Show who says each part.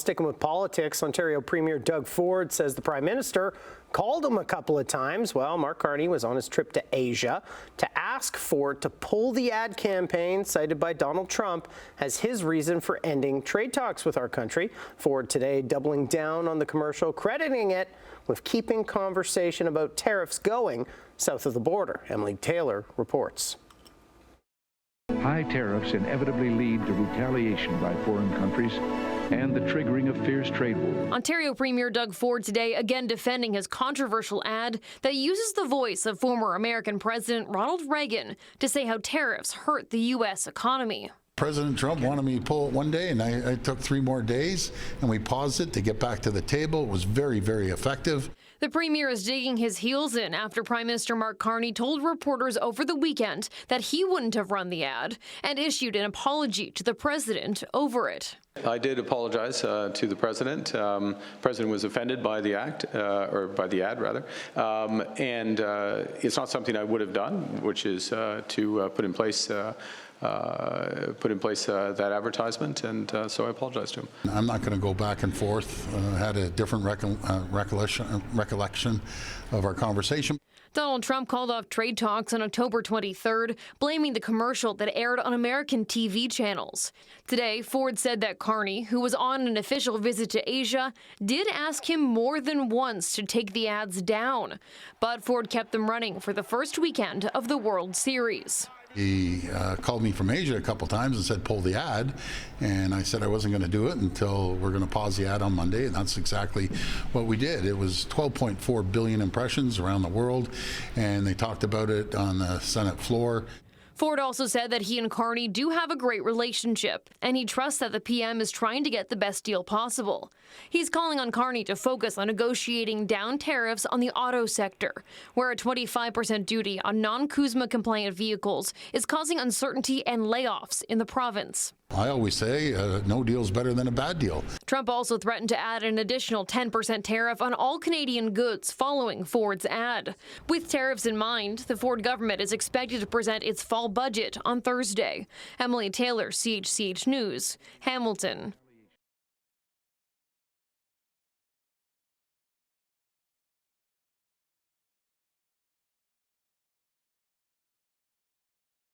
Speaker 1: sticking with politics, Ontario Premier Doug Ford says the Prime Minister called him a couple of times while Mark Carney was on his trip to Asia to ask Ford to pull the ad campaign cited by Donald Trump as his reason for ending trade talks with our country. Ford today doubling down on the commercial, crediting it with keeping conversation about tariffs going south of the border. Emily Taylor reports.
Speaker 2: High tariffs inevitably lead to retaliation by foreign countries and the triggering of fierce trade wars.
Speaker 3: Ontario Premier Doug Ford today again defending his controversial ad that uses the voice of former American President Ronald Reagan to say how tariffs hurt the U.S. economy.
Speaker 4: President Trump wanted me to pull it one day, and I took 3 more days, and we paused it to get back to the table. It was very, very effective.
Speaker 3: The Premier is digging his heels in after Prime Minister Mark Carney told reporters over the weekend that he wouldn't have run the ad and issued an apology to the President over it.
Speaker 5: I did apologize to the President. President was offended by the act, or by the ad rather, and it's not something I would have done, which is to put in place that advertisement, and so I apologize to him.
Speaker 4: I'm not going to go back and forth. I had a different recollection of our conversation.
Speaker 3: Donald Trump called off trade talks on October 23rd, blaming the commercial that aired on American TV channels. Today, Ford said that Carney, who was on an official visit to Asia, did ask him more than once to take the ads down. But Ford kept them running for the first weekend of the World Series.
Speaker 4: He called me from Asia a couple times and said, pull the ad. And I said I wasn't going to do it until we're going to pause the ad on Monday. And that's exactly what we did. It was 12.4 billion impressions around the world. And they talked about it on the Senate floor.
Speaker 3: Ford also said that he and Carney do have a great relationship, and he trusts that the PM is trying to get the best deal possible. He's calling on Carney to focus on negotiating down tariffs on the auto sector, where a 25% duty on non-CUSMA compliant vehicles is causing uncertainty and layoffs in the province.
Speaker 4: I always say no deal is better than a bad deal.
Speaker 3: Trump also threatened to add an additional 10% tariff on all Canadian goods following Ford's ad. With tariffs in mind, the Ford government is expected to present its fall budget on Thursday. Emily Taylor, CHCH News, Hamilton.